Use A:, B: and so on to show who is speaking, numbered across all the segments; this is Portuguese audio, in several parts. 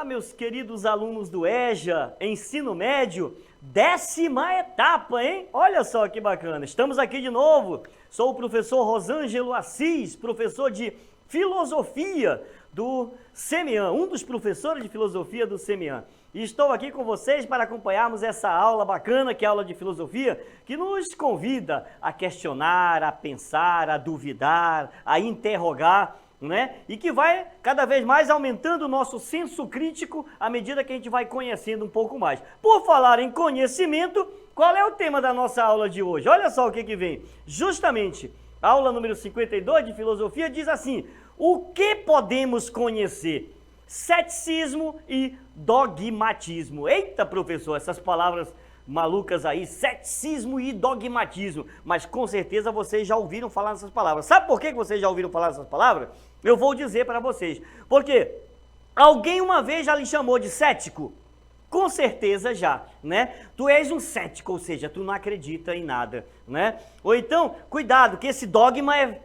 A: Olá, meus queridos alunos do EJA, Ensino Médio, 10ª etapa, hein? Olha só que bacana, estamos aqui de novo. Sou o professor Rosângelo Assis, professor de Filosofia do CEMEAN, um dos professores de Filosofia do CEMEAN. E estou aqui com vocês para acompanharmos essa aula bacana, que é a aula de Filosofia, que nos convida a questionar, a pensar, a duvidar, a interrogar, né? E que vai cada vez mais aumentando o nosso senso crítico à medida que a gente vai conhecendo um pouco mais. Por falar em conhecimento, qual é o tema da nossa aula de hoje? Olha só o que vem. Justamente, a aula número 52 de Filosofia diz assim: o que podemos conhecer? Ceticismo e dogmatismo. Eita, professor, essas palavras malucas aí, ceticismo e dogmatismo, mas com certeza vocês já ouviram falar dessas palavras. Sabe por que vocês já ouviram falar dessas palavras? Eu vou dizer para vocês. Porque alguém uma vez já lhe chamou de cético? Com certeza já, né? Tu és um cético, ou seja, tu não acredita em nada, né? Ou então, cuidado, que esse dogma é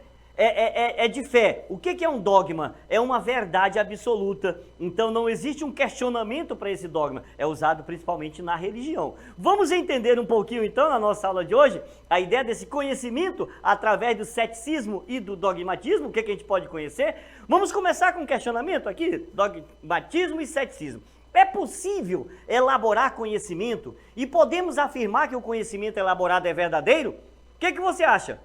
A: de fé. O que é um dogma? É uma verdade absoluta. Então não existe um questionamento para esse dogma. É usado principalmente na religião. Vamos entender um pouquinho então na nossa aula de hoje a ideia desse conhecimento através do ceticismo e do dogmatismo. O que a gente pode conhecer? Vamos começar com um questionamento aqui: dogmatismo e ceticismo. É possível elaborar conhecimento e podemos afirmar que o conhecimento elaborado é verdadeiro? O que você acha?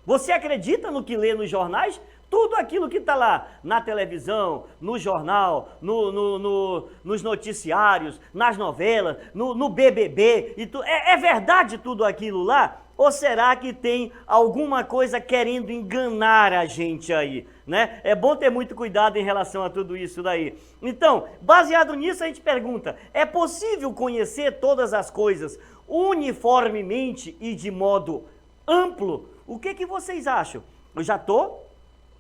A: Você acredita no que lê nos jornais? Tudo aquilo que está lá na televisão, no jornal, nos noticiários, nas novelas, no BBB, é verdade tudo aquilo lá? Ou será que tem alguma coisa querendo enganar a gente aí, né? É bom ter muito cuidado em relação a tudo isso daí. Então, baseado nisso, a gente pergunta: é possível conhecer todas as coisas uniformemente e de modo amplo? O que vocês acham? Eu já estou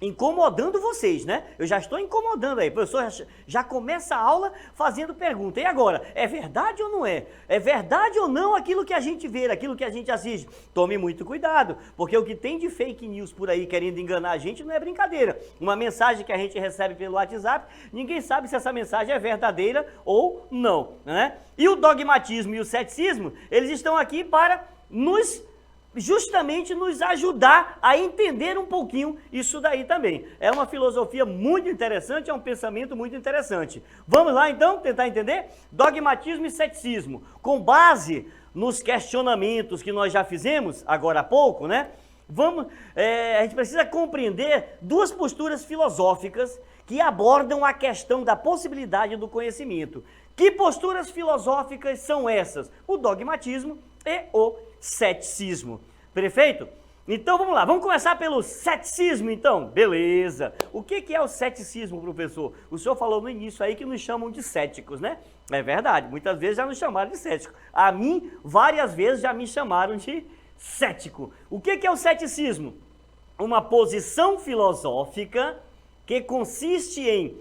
A: incomodando vocês, né? Eu já estou incomodando aí. O professor já começa a aula fazendo pergunta. E agora, é verdade ou não é? É verdade ou não aquilo que a gente vê, aquilo que a gente assiste? Tome muito cuidado, porque o que tem de fake news por aí querendo enganar a gente não é brincadeira. Uma mensagem que a gente recebe pelo WhatsApp, ninguém sabe se essa mensagem é verdadeira ou não, né? E o dogmatismo e o ceticismo, eles estão aqui para justamente nos ajudar a entender um pouquinho isso daí também. É uma filosofia muito interessante, é um pensamento muito interessante. Vamos lá então tentar entender? Dogmatismo e ceticismo, com base nos questionamentos que nós já fizemos agora há pouco, né? A gente precisa compreender duas posturas filosóficas que abordam a questão da possibilidade do conhecimento. Que posturas filosóficas são essas? O dogmatismo e o ceticismo. Perfeito? Então vamos lá, vamos começar pelo ceticismo então. Beleza. O que é o ceticismo, professor? O senhor falou no início aí que nos chamam de céticos, né? É verdade, muitas vezes já nos chamaram de cético. A mim, várias vezes já me chamaram de cético. O que é o ceticismo? Uma posição filosófica que consiste em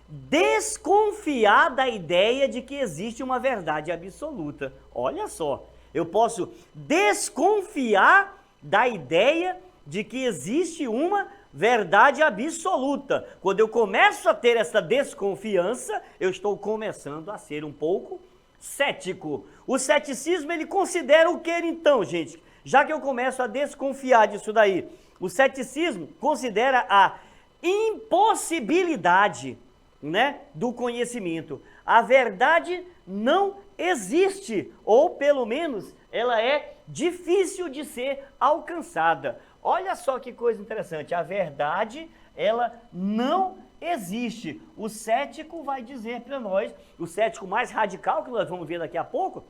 A: desconfiar da ideia de que existe uma verdade absoluta. Olha só. Eu posso desconfiar da ideia de que existe uma verdade absoluta. Quando eu começo a ter essa desconfiança, eu estou começando a ser um pouco cético. O ceticismo, ele considera o que então, gente? Já que eu começo a desconfiar disso daí, o ceticismo considera a impossibilidade, né, do conhecimento. A verdade não existe, ou pelo menos ela é difícil de ser alcançada. Olha só que coisa interessante, a verdade, ela não existe. O cético vai dizer para nós, o cético mais radical, que nós vamos ver daqui a pouco,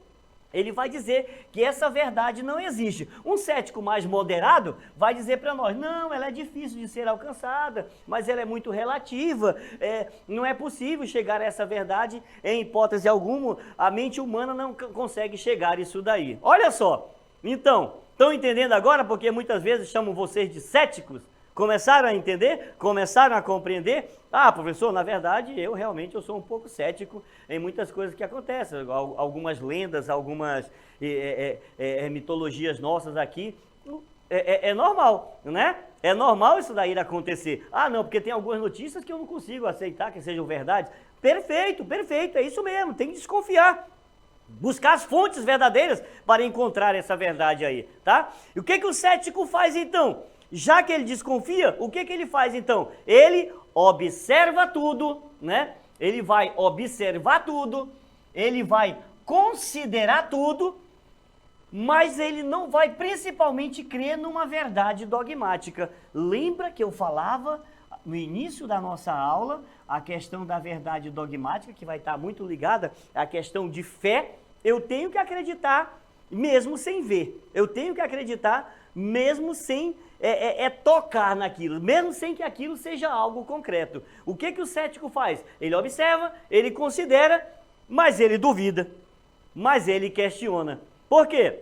A: ele vai dizer que essa verdade não existe. Um cético mais moderado vai dizer para nós: não, ela é difícil de ser alcançada, mas ela é muito relativa, não é possível chegar a essa verdade em hipótese alguma, a mente humana não consegue chegar a isso daí. Olha só, então, estão entendendo agora porque muitas vezes chamam vocês de céticos? Começaram a entender? Começaram a compreender? Ah, professor, na verdade, eu sou um pouco cético em muitas coisas que acontecem. Algumas lendas, algumas mitologias nossas aqui É normal, né? É normal isso daí acontecer. Ah, não, porque tem algumas notícias que eu não consigo aceitar que sejam verdades. Perfeito, perfeito, é isso mesmo, tem que desconfiar. Buscar as fontes verdadeiras para encontrar essa verdade aí, tá? E o que o cético faz então? Já que ele desconfia, o que ele faz então? Ele observa tudo, né? Ele vai observar tudo, ele vai considerar tudo, mas ele não vai principalmente crer numa verdade dogmática. Lembra que eu falava no início da nossa aula a questão da verdade dogmática, que vai estar muito ligada à questão de fé? Eu tenho que acreditar mesmo sem ver. Eu tenho que acreditar mesmo sem tocar naquilo, mesmo sem que aquilo seja algo concreto. O que o cético faz? Ele observa, ele considera, mas ele duvida, mas ele questiona. Por quê?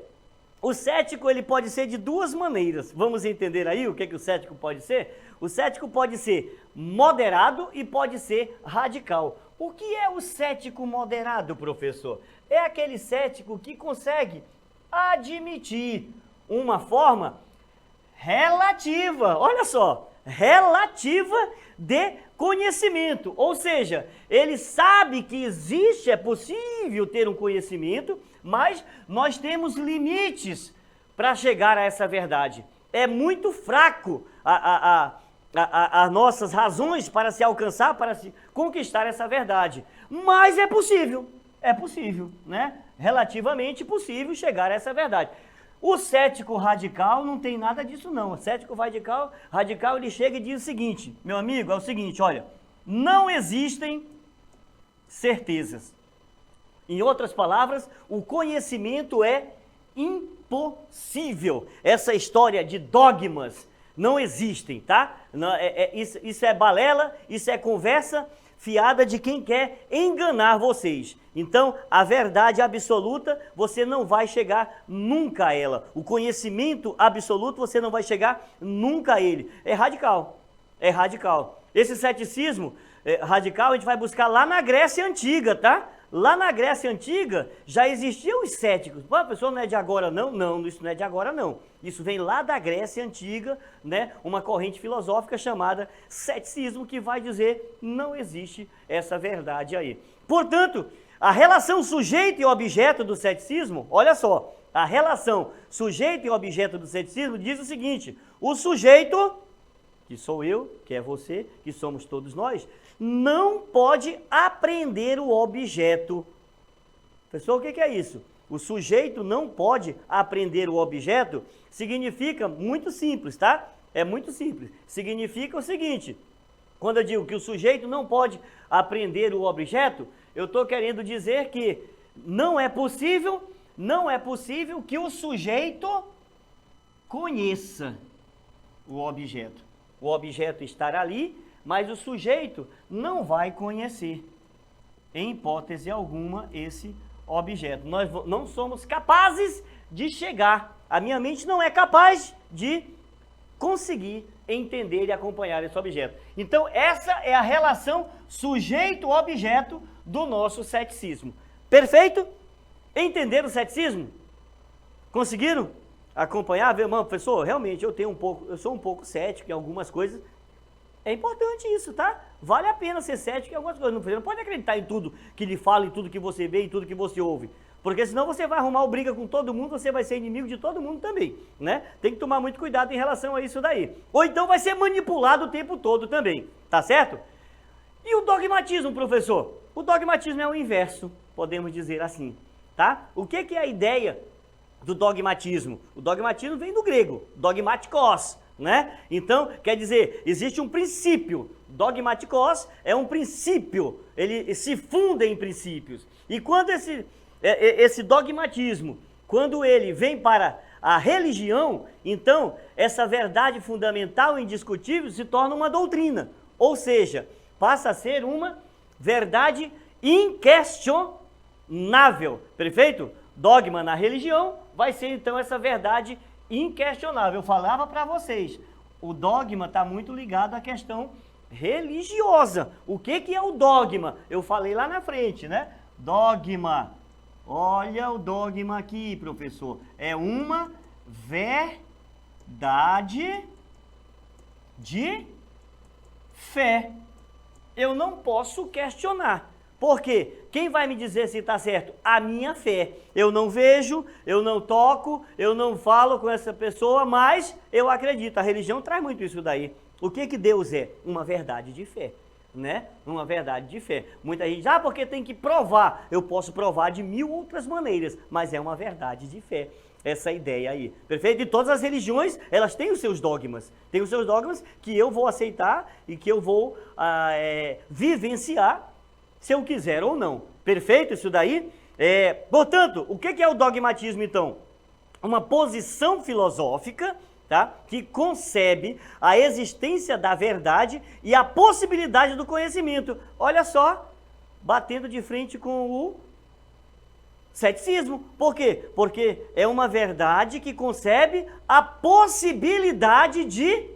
A: O cético ele pode ser de duas maneiras. Vamos entender aí o que o cético pode ser? O cético pode ser moderado e pode ser radical. O que é o cético moderado, professor? É aquele cético que consegue admitir uma forma relativa, olha só, relativa de conhecimento. Ou seja, ele sabe que existe, é possível ter um conhecimento, mas nós temos limites para chegar a essa verdade. É muito fraco as nossas razões para se alcançar, para se conquistar essa verdade. Mas é possível, né? Relativamente possível chegar a essa verdade. O cético radical não tem nada disso não. O cético radical ele chega e diz o seguinte, meu amigo, é o seguinte, olha, não existem certezas. Em outras palavras, o conhecimento é impossível. Essa história de dogmas não existem, tá? Isso é balela, isso é conversa fiada de quem quer enganar vocês. Então, a verdade absoluta, você não vai chegar nunca a ela. O conhecimento absoluto, você não vai chegar nunca a ele. É radical, é radical. Esse ceticismo radical a gente vai buscar lá na Grécia Antiga, tá? Lá na Grécia Antiga já existiam os céticos. Pô, a pessoa não é de agora não? Não, isso não é de agora não. Isso vem lá da Grécia Antiga, né? Uma corrente filosófica chamada ceticismo que vai dizer não existe essa verdade aí. Portanto, a relação sujeito e objeto do ceticismo, olha só, a relação sujeito e objeto do ceticismo diz o seguinte, o sujeito, que sou eu, que é você, que somos todos nós, não pode apreender o objeto. Pessoal, o que é isso? O sujeito não pode apreender o objeto, significa muito simples, tá? É muito simples. Significa o seguinte, quando eu digo que o sujeito não pode aprender o objeto, eu estou querendo dizer que não é possível que o sujeito conheça o objeto. O objeto estará ali, mas o sujeito não vai conhecer, em hipótese alguma, esse objeto. Nós não somos capazes de chegar, a minha mente não é capaz de conseguir entender e acompanhar esse objeto. Então, essa é a relação sujeito-objeto do nosso ceticismo. Perfeito? Entenderam o ceticismo? Conseguiram acompanhar? Ver, mano, professor, realmente eu sou um pouco cético em algumas coisas. É importante isso, tá? Vale a pena ser cético em algumas coisas. Você não pode acreditar em tudo que lhe fala, em tudo que você vê, em tudo que você ouve. Porque senão você vai arrumar briga com todo mundo, você vai ser inimigo de todo mundo também, né? Tem que tomar muito cuidado em relação a isso daí. Ou então vai ser manipulado o tempo todo também, tá certo? E o dogmatismo, professor? O dogmatismo é o inverso, podemos dizer assim, tá? O que é a ideia do dogmatismo? O dogmatismo vem do grego, dogmatikos, né? Então, quer dizer, existe um princípio. Dogmatikos é um princípio, ele se funda em princípios. E quando esse dogmatismo, quando ele vem para a religião, então essa verdade fundamental e indiscutível se torna uma doutrina. Ou seja, passa a ser uma verdade inquestionável. Perfeito? Dogma na religião vai ser então essa verdade inquestionável. Eu falava para vocês, o dogma está muito ligado à questão religiosa. O que é o dogma? Eu falei lá na frente, né? Dogma. Olha o dogma aqui, professor. É uma de fé. Eu não posso questionar. Por quê? Quem vai me dizer se está certo? A minha fé. Eu não vejo, eu não toco, eu não falo com essa pessoa, mas eu acredito. A religião traz muito isso daí. O que que Deus é? Uma verdade de fé, né? Uma verdade de fé. Muita gente diz, porque tem que provar. Eu posso provar de 1000 outras maneiras, mas é uma verdade de fé. Essa ideia aí, perfeito? E todas as religiões, elas têm os seus dogmas. Tem os seus dogmas que eu vou aceitar e que eu vou vivenciar se eu quiser ou não. Perfeito isso daí? Portanto, o que é o dogmatismo então? Uma posição filosófica, tá? Que concebe a existência da verdade e a possibilidade do conhecimento. Olha só, batendo de frente com o ceticismo. Por quê? Porque é uma verdade que concebe a possibilidade de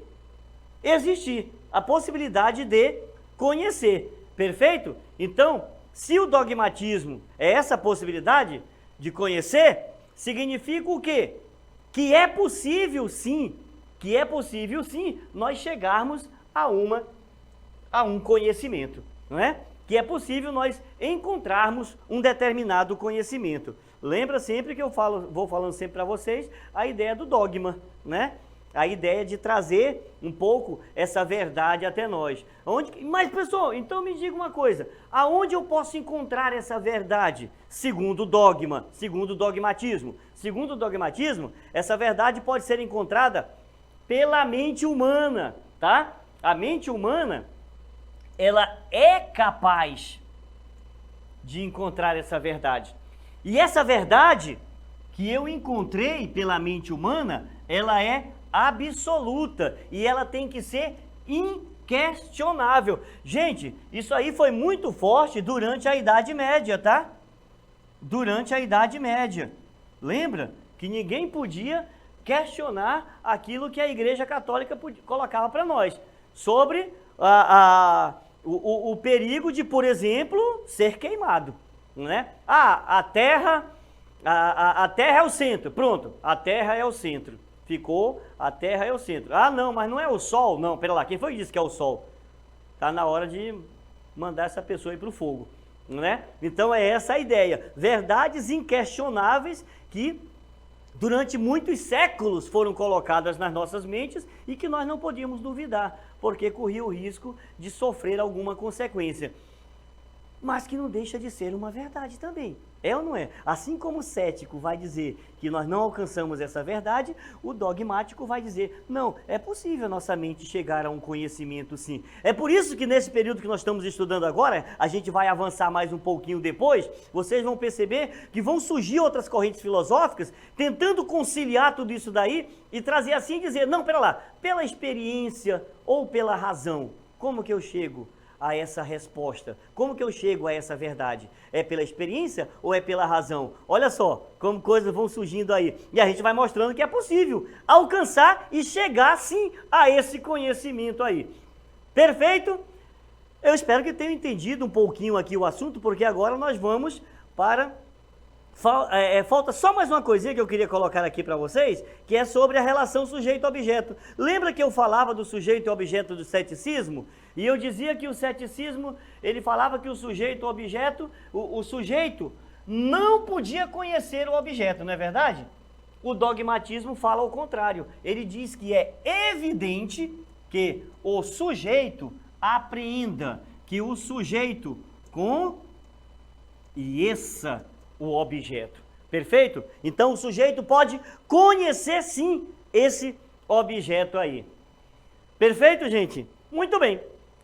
A: existir, a possibilidade de conhecer. Perfeito? Então, se o dogmatismo é essa possibilidade de conhecer, significa o quê? Que é possível sim, nós chegarmos a um conhecimento, não é? Que é possível nós encontrarmos um determinado conhecimento. Lembra sempre que eu vou falando sempre para vocês a ideia do dogma, né? A ideia de trazer um pouco essa verdade até nós. Mas, pessoal, então me diga uma coisa. Aonde eu posso encontrar essa verdade? Segundo o dogma, segundo o dogmatismo. Segundo o dogmatismo, essa verdade pode ser encontrada pela mente humana, tá? A mente humana, ela é capaz de encontrar essa verdade. E essa verdade que eu encontrei pela mente humana, ela é absoluta e ela tem que ser inquestionável. Gente, isso aí foi muito forte durante a Idade Média, tá? Durante a Idade Média. Lembra que ninguém podia questionar aquilo que a Igreja Católica colocava para nós sobre o perigo de, por exemplo, ser queimado, né? A Terra é o centro. Pronto, a Terra é o centro. Ficou, a Terra é o centro. Não, mas não é o Sol. Não, pera lá, quem foi que disse que é o Sol? Tá na hora de mandar essa pessoa ir para o fogo, né? Então é essa a ideia. Verdades inquestionáveis que durante muitos séculos foram colocadas nas nossas mentes e que nós não podíamos duvidar, porque corria o risco de sofrer alguma consequência. Mas que não deixa de ser uma verdade também. É ou não é? Assim como o cético vai dizer que nós não alcançamos essa verdade, o dogmático vai dizer, não, é possível a nossa mente chegar a um conhecimento sim. É por isso que nesse período que nós estamos estudando agora, a gente vai avançar mais um pouquinho depois, vocês vão perceber que vão surgir outras correntes filosóficas tentando conciliar tudo isso daí e trazer assim e dizer, não, pera lá, pela experiência ou pela razão, como que eu chego a essa resposta? Como que eu chego a essa verdade? É pela experiência ou é pela razão? Olha só como coisas vão surgindo aí. E a gente vai mostrando que é possível alcançar e chegar sim a esse conhecimento aí. Perfeito? Eu espero que tenham entendido um pouquinho aqui o assunto, porque agora nós vamos para... falta só mais uma coisinha que eu queria colocar aqui para vocês, que é sobre a relação sujeito-objeto. Lembra que eu falava do sujeito e objeto do ceticismo? E eu dizia que o ceticismo, ele falava que o sujeito-objeto, o sujeito não podia conhecer o objeto, não é verdade? O dogmatismo fala ao contrário. Ele diz que é evidente que o sujeito apreenda, que o sujeito conheça o objeto. Perfeito? Então o sujeito pode conhecer sim esse objeto aí. Perfeito, gente? Muito bem.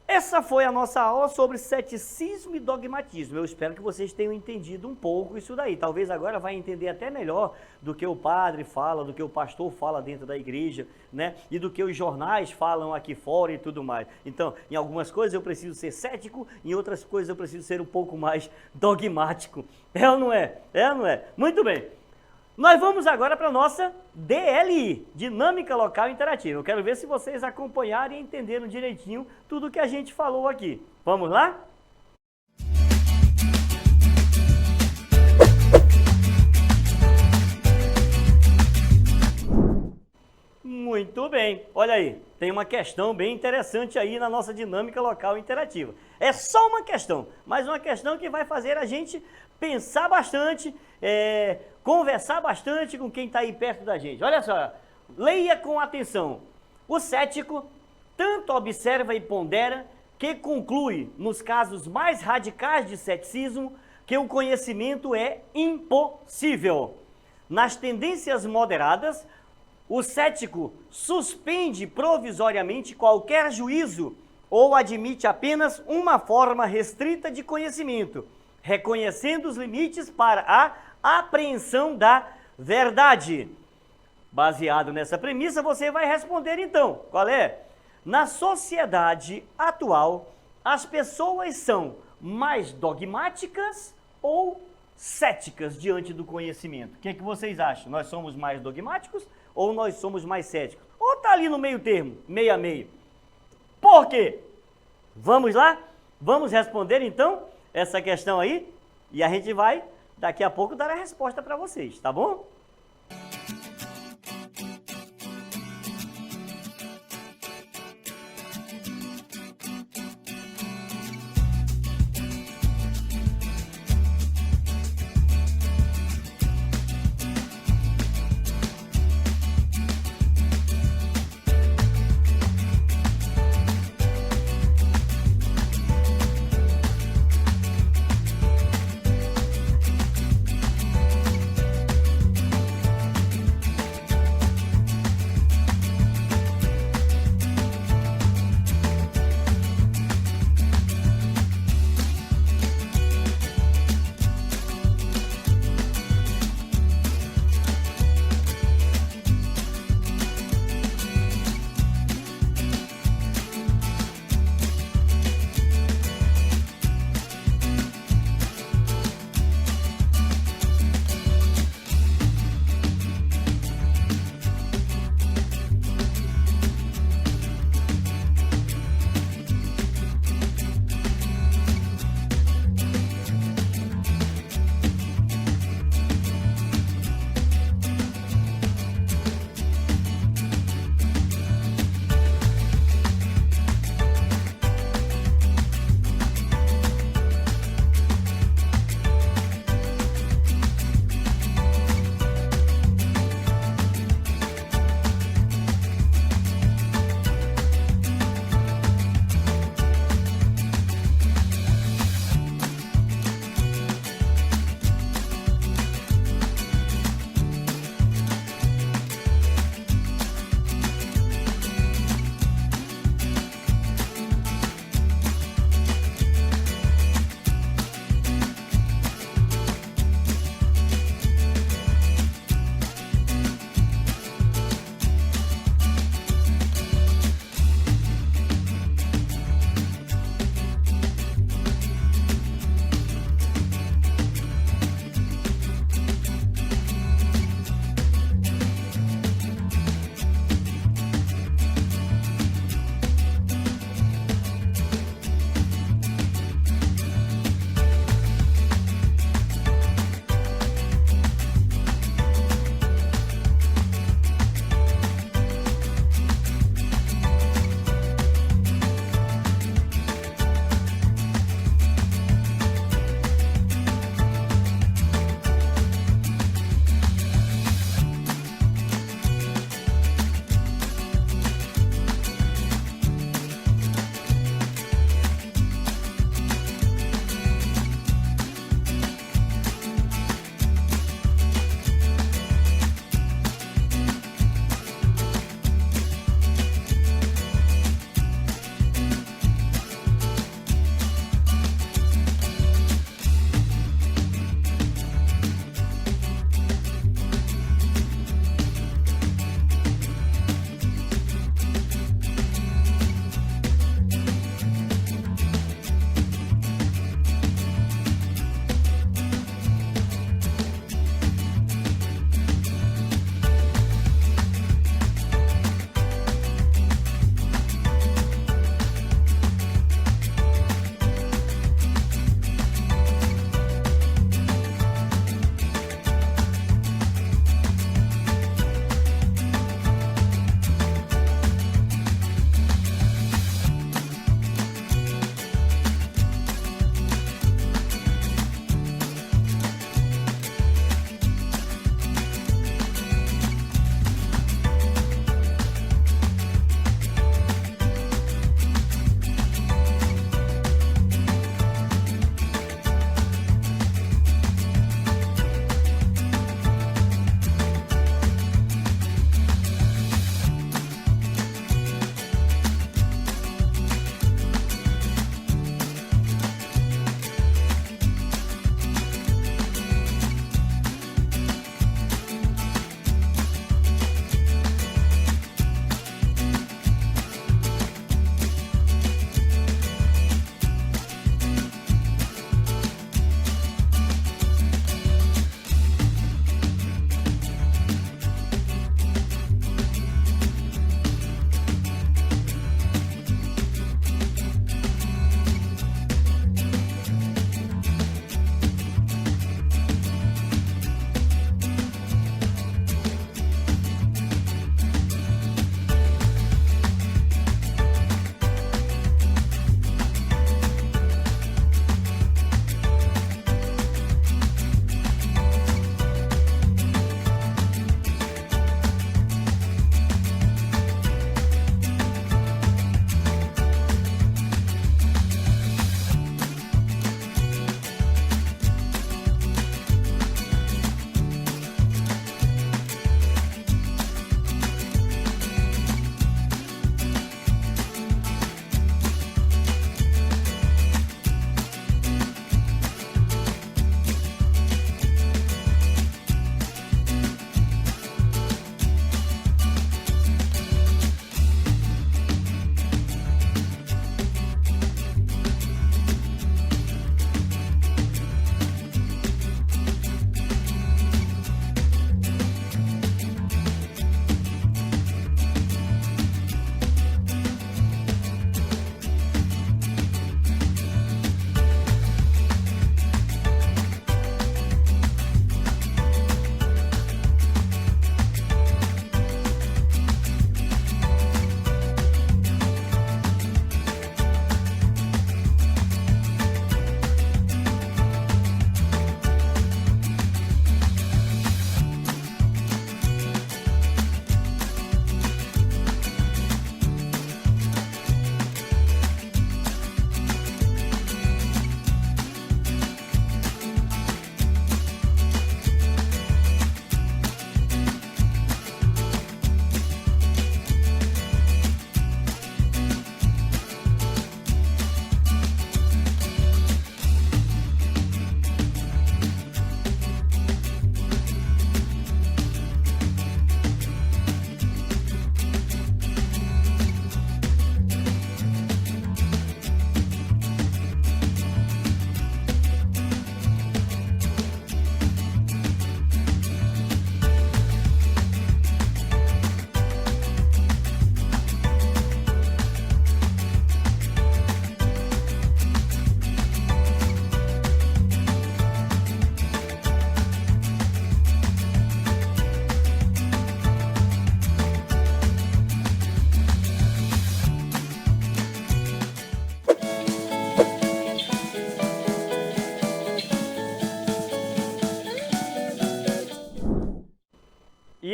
A: Essa foi a nossa aula sobre ceticismo e dogmatismo. Eu espero que vocês tenham entendido um pouco isso daí. Talvez agora vai entender até melhor do que o padre fala, do que o pastor fala dentro da igreja, né? E do que os jornais falam aqui fora e tudo mais. Então, em algumas coisas eu preciso ser cético, em outras coisas eu preciso ser um pouco mais dogmático. É ou não é? É ou não é? Muito bem. Nós vamos agora para a nossa DLI, Dinâmica Local Interativa. Eu quero ver se vocês acompanharam e entenderam direitinho tudo que a gente falou aqui. Vamos lá? Muito bem. Olha aí, tem uma questão bem interessante aí na nossa dinâmica local interativa. É só uma questão, mas uma questão que vai fazer a gente pensar bastante, conversar bastante com quem está aí perto da gente. Olha só, leia com atenção. O cético tanto observa e pondera que conclui, nos casos mais radicais de ceticismo, que o conhecimento é impossível. Nas tendências moderadas, o cético suspende provisoriamente qualquer juízo ou admite apenas uma forma restrita de conhecimento, reconhecendo os limites para a apreensão da verdade. Baseado nessa premissa, você vai responder então, qual é? Na sociedade atual, as pessoas são mais dogmáticas ou céticas diante do conhecimento? O que é que vocês acham? Nós somos mais dogmáticos ou nós somos mais céticos? Ou tá ali no meio termo, meio a meio? Por quê? Vamos lá? Vamos responder então essa questão aí? E a gente vai, daqui a pouco, dar a resposta para vocês, tá bom?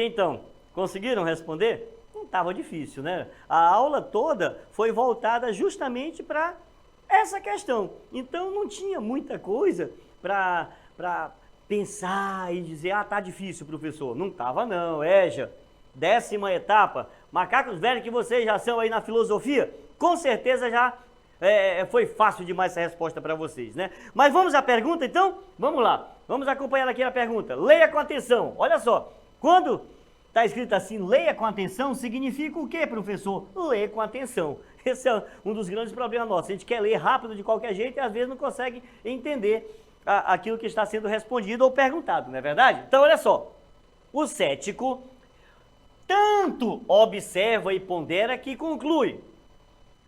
A: E então, conseguiram responder? Não estava difícil, né? A aula toda foi voltada justamente para essa questão. Então não tinha muita coisa para pensar e dizer, tá difícil, professor. Não estava não, já. 10ª etapa, macacos velhos que vocês já são aí na filosofia, com certeza já foi fácil demais essa resposta para vocês, né? Mas vamos à pergunta então? Vamos lá, vamos acompanhar aqui a pergunta. Leia com atenção, olha só, quando está escrito assim, leia com atenção, significa o quê, professor? Leia com atenção. Esse é um dos grandes problemas nossos. A gente quer ler rápido de qualquer jeito e às vezes não consegue entender aquilo que está sendo respondido ou perguntado, não é verdade? Então, olha só. O cético tanto observa e pondera que conclui,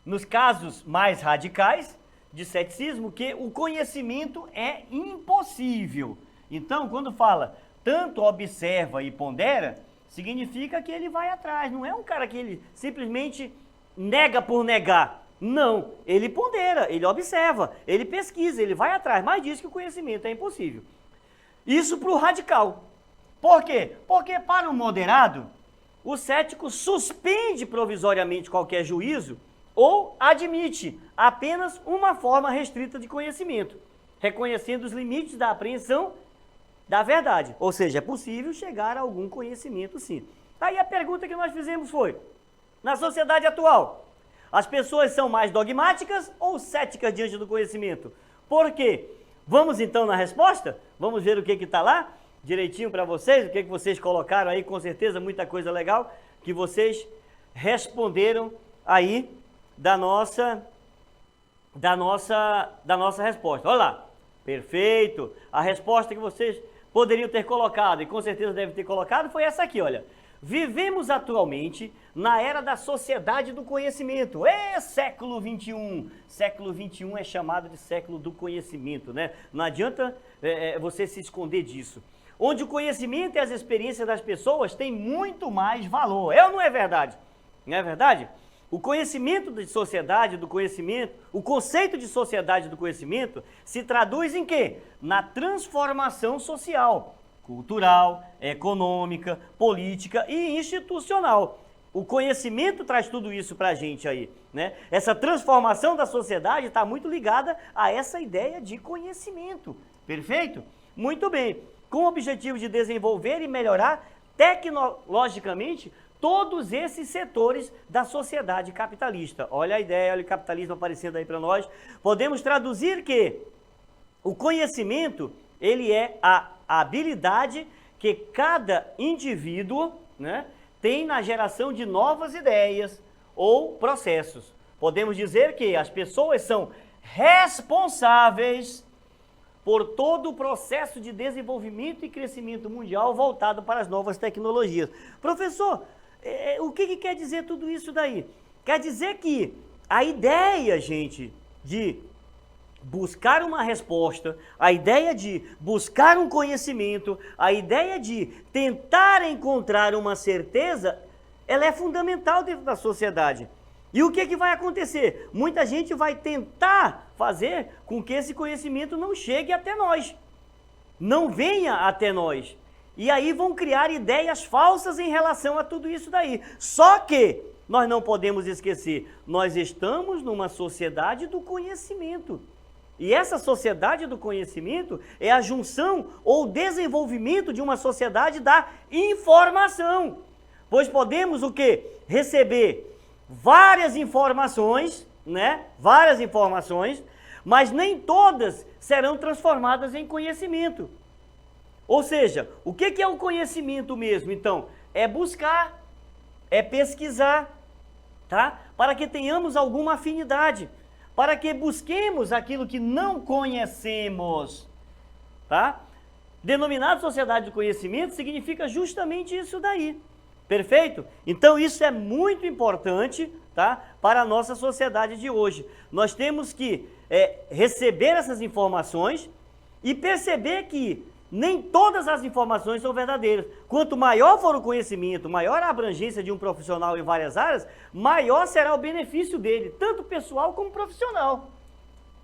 A: nos casos mais radicais de ceticismo, que o conhecimento é impossível. Então, quando fala tanto observa e pondera, significa que ele vai atrás, não é um cara que ele simplesmente nega por negar. Não, ele pondera, ele observa, ele pesquisa, ele vai atrás, mas diz que o conhecimento é impossível. Isso para o radical. Por quê? Porque para o moderado, o cético suspende provisoriamente qualquer juízo ou admite apenas uma forma restrita de conhecimento, reconhecendo os limites da apreensão da verdade. Ou seja, é possível chegar a algum conhecimento sim. Aí a pergunta que nós fizemos foi, na sociedade atual, as pessoas são mais dogmáticas ou céticas diante do conhecimento? Por quê? Vamos então na resposta? Vamos ver o que está lá direitinho para vocês, o que vocês colocaram aí, com certeza muita coisa legal que vocês responderam aí da nossa resposta. Olha lá, perfeito, a resposta que vocês poderiam ter colocado, e com certeza devem ter colocado, foi essa aqui, olha. Vivemos atualmente na era da sociedade do conhecimento. Século XXI. Século XXI é chamado de século do conhecimento, né? Não adianta você se esconder disso. Onde o conhecimento e as experiências das pessoas têm muito mais valor. É ou não é verdade? Não é verdade? O conhecimento de sociedade do conhecimento, o conceito de sociedade do conhecimento se traduz em quê? Na transformação social, cultural, econômica, política e institucional. O conhecimento traz tudo isso para a gente aí, né? Essa transformação da sociedade está muito ligada a essa ideia de conhecimento, perfeito? Muito bem, com o objetivo de desenvolver e melhorar tecnologicamente todos esses setores da sociedade capitalista. Olha a ideia, olha o capitalismo aparecendo aí para nós. Podemos traduzir que o conhecimento, ele é a habilidade que cada indivíduo, né, tem na geração de novas ideias ou processos. Podemos dizer que as pessoas são responsáveis por todo o processo de desenvolvimento e crescimento mundial voltado para as novas tecnologias. Professor, o que quer dizer tudo isso daí? Quer dizer que a ideia, gente, de buscar uma resposta, a ideia de buscar um conhecimento, a ideia de tentar encontrar uma certeza, ela é fundamental dentro da sociedade. E o que vai acontecer? Muita gente vai tentar fazer com que esse conhecimento não chegue até nós, não venha até nós. E aí vão criar ideias falsas em relação a tudo isso daí. Só que nós não podemos esquecer, nós estamos numa sociedade do conhecimento. E essa sociedade do conhecimento é a junção ou desenvolvimento de uma sociedade da informação. Pois podemos o quê? Receber várias informações, né? Várias informações, mas nem todas serão transformadas em conhecimento. Ou seja, o que é o conhecimento mesmo? Então, é buscar, é pesquisar, tá? Para que tenhamos alguma afinidade, para que busquemos aquilo que não conhecemos, tá? Denominado sociedade do conhecimento significa justamente isso daí, perfeito? Então isso é muito importante, tá? Para a nossa sociedade de hoje. Nós temos que receber essas informações e perceber que nem todas as informações são verdadeiras. Quanto maior for o conhecimento, maior a abrangência de um profissional em várias áreas, maior será o benefício dele, tanto pessoal como profissional.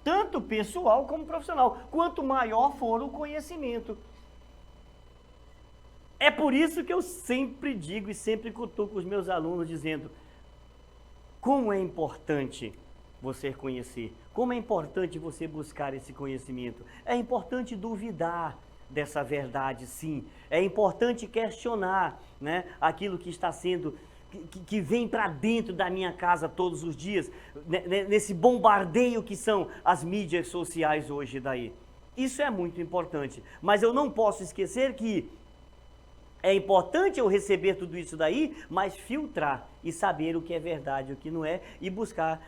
A: Tanto pessoal como profissional. Quanto maior for o conhecimento. É por isso que eu sempre digo e sempre cutuco os meus alunos dizendo como é importante você conhecer, como é importante você buscar esse conhecimento. É importante duvidar dessa verdade, sim. É importante questionar, né, aquilo que está sendo, que vem para dentro da minha casa todos os dias, nesse bombardeio que são as mídias sociais hoje daí. Isso é muito importante, mas eu não posso esquecer que é importante eu receber tudo isso daí, mas filtrar e saber o que é verdade e o que não é e buscar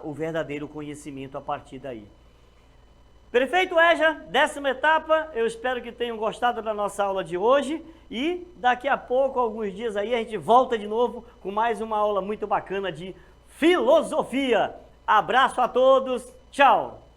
A: o verdadeiro conhecimento a partir daí. Perfeito, EJA, 10ª etapa, eu espero que tenham gostado da nossa aula de hoje e daqui a pouco, alguns dias aí, a gente volta de novo com mais uma aula muito bacana de filosofia. Abraço a todos, tchau!